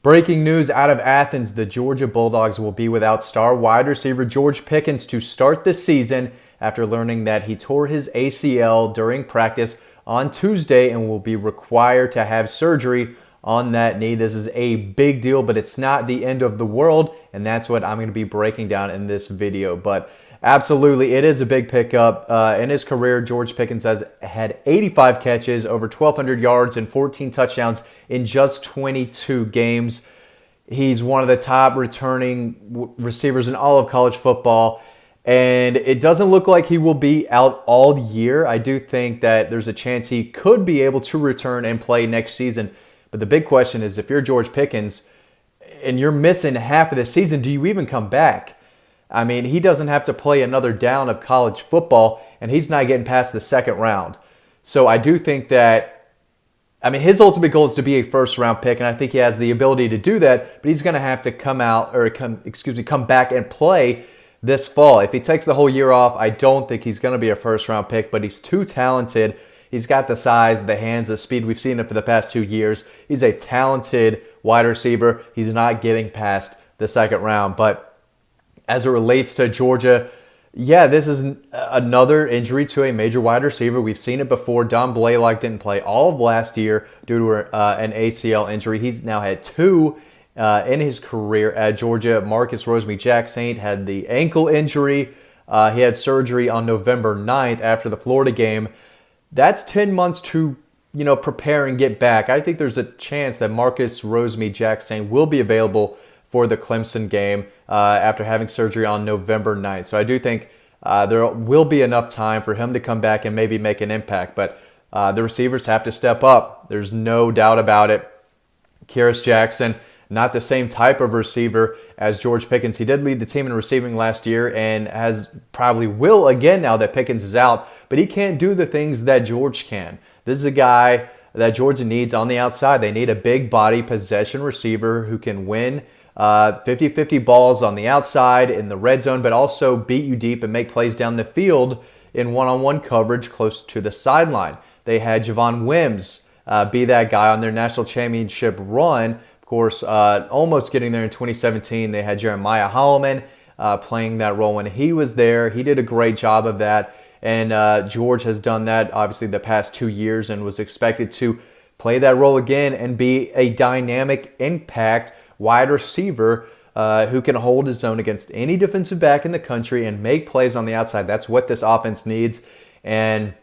Breaking news out of Athens, the Georgia Bulldogs will be without star wide receiver George Pickens to start the season after learning that he tore his ACL during practice on Tuesday and will be required to have surgery on that knee. This is a big deal, but it's not the end of the world, and that's what I'm going to be breaking down in this video. But absolutely, it is a big pickup. In his career, George Pickens has had 85 catches, over 1,200 yards, and 14 touchdowns in just 22 games. He's one of the top returning receivers in all of college football, and it doesn't look like he will be out all year. I do think that there's a chance he could be able to return and play next season. But the big question is, if you're George Pickens and you're missing half of the season, do you even come back? I mean, he doesn't have to play another down of college football, and he's not getting past the second round. So I do think that, his ultimate goal is to be a first-round pick, and I think he has the ability to do that, but he's going to have to come back and play this fall. If he takes the whole year off, I don't think he's going to be a first-round pick, but he's too talented. He's got the size, the hands, the speed. We've seen it for the past 2 years. He's a talented wide receiver. He's not getting past the second round, but as it relates to Georgia, yeah, this is another injury to a major wide receiver. We've seen it before. Don Blaylock didn't play all of last year due to an ACL injury. He's now had two in his career at Georgia. Marcus Rosemy-Jacksaint had the ankle injury. He had surgery on November 9th after the Florida game. That's 10 months to prepare and get back. I think there's a chance that Marcus Rosemy-Jacksaint will be available for the Clemson game after having surgery on November 9th. So I do think there will be enough time for him to come back and maybe make an impact. But the receivers have to step up. There's no doubt about it. Kearis Jackson, not the same type of receiver as George Pickens. He did lead the team in receiving last year and probably will again now that Pickens is out. But he can't do the things that George can. This is a guy that Georgia needs on the outside. They need a big body possession receiver who can win 50-50 balls on the outside in the red zone, but also beat you deep and make plays down the field in one-on-one coverage close to the sideline. They had Javon Wims be that guy on their national championship run. Of course, almost getting there in 2017. They had Jeremiah Holloman playing that role when he was there. He did a great job of that, and George has done that obviously the past 2 years and was expected to play that role again and be a dynamic impact wide receiver who can hold his own against any defensive back in the country and make plays on the outside. That's what this offense needs. And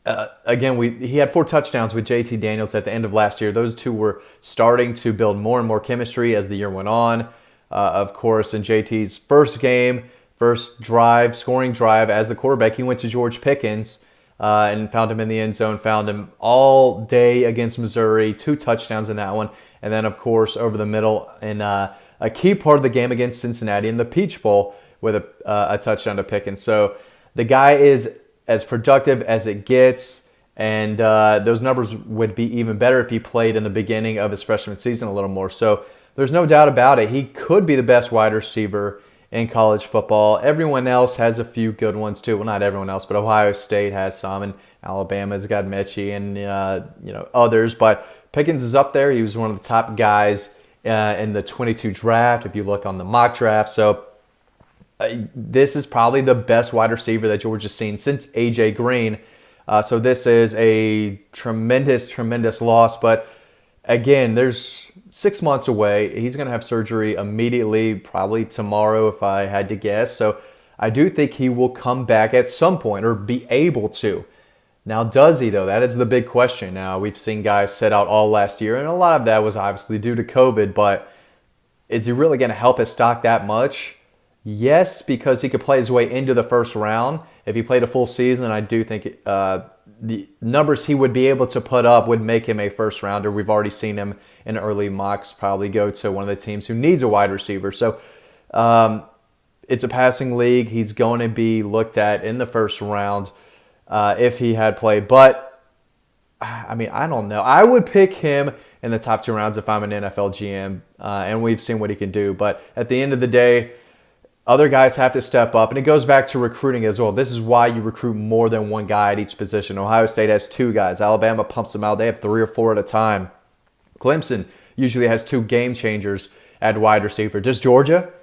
again, he had 4 touchdowns with JT Daniels at the end of last year. Those two were starting to build more and more chemistry as the year went on. Of course, in JT's first scoring drive as the quarterback, he went to George Pickens and found him in the end zone, found him all day against Missouri, 2 touchdowns in that one. And then, of course, over the middle in a key part of the game against Cincinnati in the Peach Bowl with a touchdown to Pickens. So the guy is as productive as it gets, and those numbers would be even better if he played in the beginning of his freshman season a little more. So there's no doubt about it. He could be the best wide receiver in college football. Everyone else has a few good ones too. Well, not everyone else, but Ohio State has some, and Alabama's got Mechie and others. But Pickens is up there. He was one of the top guys in the 22 draft, if you look on the mock draft. So this is probably the best wide receiver that Georgia's seen since A.J. Green. So this is a tremendous, tremendous loss. But again, there's 6 months away. He's going to have surgery immediately, probably tomorrow if I had to guess. So I do think he will come back at some point or be able to. Now, does he, though? That is the big question. Now, we've seen guys sit out all last year, and a lot of that was obviously due to COVID, but is he really going to help his stock that much? Yes, because he could play his way into the first round. If he played a full season, I do think the numbers he would be able to put up would make him a first rounder. We've already seen him in early mocks probably go to one of the teams who needs a wide receiver. So it's a passing league. He's going to be looked at in the first round if he had played. But, I don't know. I would pick him in the top 2 rounds if I'm an NFL GM, and we've seen what he can do. But at the end of the day, other guys have to step up, and it goes back to recruiting as well. This is why you recruit more than one guy at each position. Ohio State has 2 guys. Alabama pumps them out. They have 3 or 4 at a time. Clemson usually has two game changers at wide receiver. Does Georgia?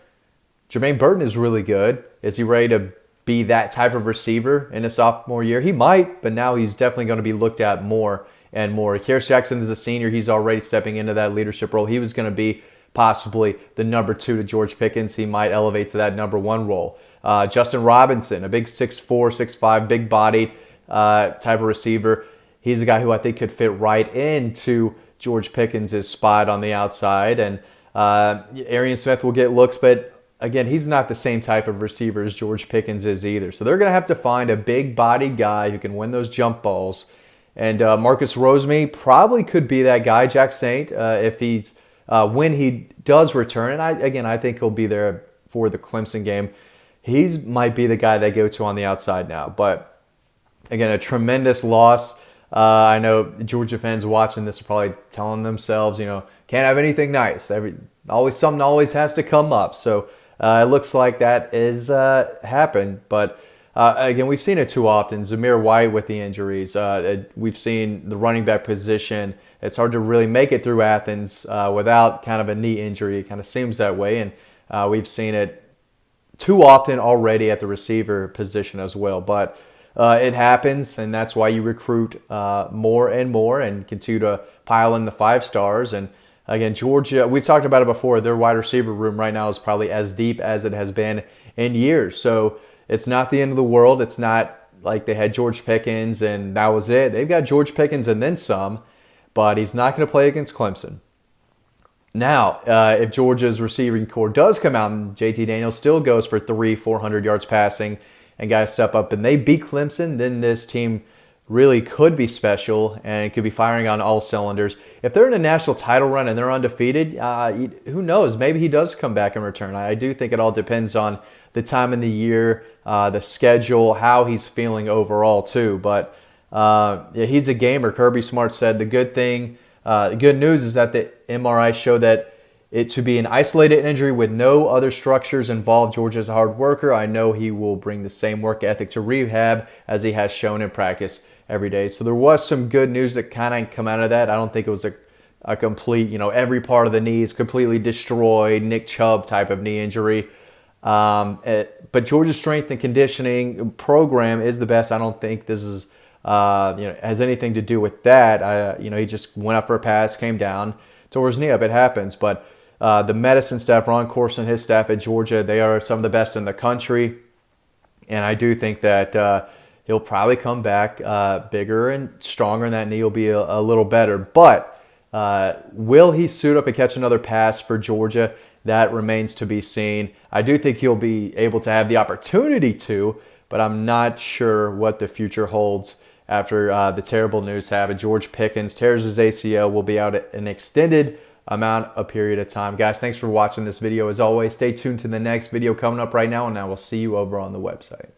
Jermaine Burton is really good. Is he ready to be that type of receiver in his sophomore year? He might, but now he's definitely going to be looked at more and more. Kearis Jackson is a senior. He's already stepping into that leadership role. He was going to be possibly the number 2 to George Pickens. He might elevate to that number 1 role. Justin Robinson, a big 6'4", 6'5", big-bodied type of receiver. He's a guy who I think could fit right into George Pickens' spot on the outside. And Arian Smith will get looks, but again, he's not the same type of receiver as George Pickens is either. So they're going to have to find a big-bodied guy who can win those jump balls. And Marcus Roseme probably could be that guy, Jack Saint, if he's when he does return. And I think he'll be there for the Clemson game. He might be the guy they go to on the outside now. But again, a tremendous loss. I know Georgia fans watching this are probably telling themselves, can't have anything nice. Something always has to come up. So it looks like that is happened. But again, we've seen it too often. Zamir White with the injuries. We've seen the running back position. It's hard to really make it through Athens without kind of a knee injury. It kind of seems that way. And we've seen it too often already at the receiver position as well. But it happens, and that's why you recruit more and more and continue to pile in the 5 stars. And again, Georgia, we've talked about it before, their wide receiver room right now is probably as deep as it has been in years. So it's not the end of the world. It's not like they had George Pickens and that was it. They've got George Pickens and then some, but he's not going to play against Clemson. Now, if Georgia's receiving core does come out and JT Daniels still goes for 400 yards passing and guys step up and they beat Clemson, then this team really could be special and could be firing on all cylinders. If they're in a national title run and they're undefeated, who knows? Maybe he does come back and return. I do think it all depends on the time in the year, the schedule, how he's feeling overall too. But he's a gamer. Kirby Smart said the good news is that the MRI showed that it to be an isolated injury with no other structures involved. Georgia's a hard worker. I know he will bring the same work ethic to rehab as he has shown in practice every day. So there was some good news that kind of come out of that. I don't think it was a complete, every part of the knee is completely destroyed, Nick Chubb type of knee injury. But Georgia's strength and conditioning program is the best. I don't think this is, has anything to do with that. He just went up for a pass, came down, tore his knee up. It happens. But the medicine staff, Ron Corson, his staff at Georgia, they are some of the best in the country. And I do think that he'll probably come back bigger and stronger, and that knee will be a little better. But will he suit up and catch another pass for Georgia? That remains to be seen. I do think he'll be able to have the opportunity to, but I'm not sure what the future holds after the terrible news happened. George Pickens tears his ACL, will be out an extended a period of time. Guys, thanks for watching this video. As always, stay tuned to the next video coming up right now, and I will see you over on the website.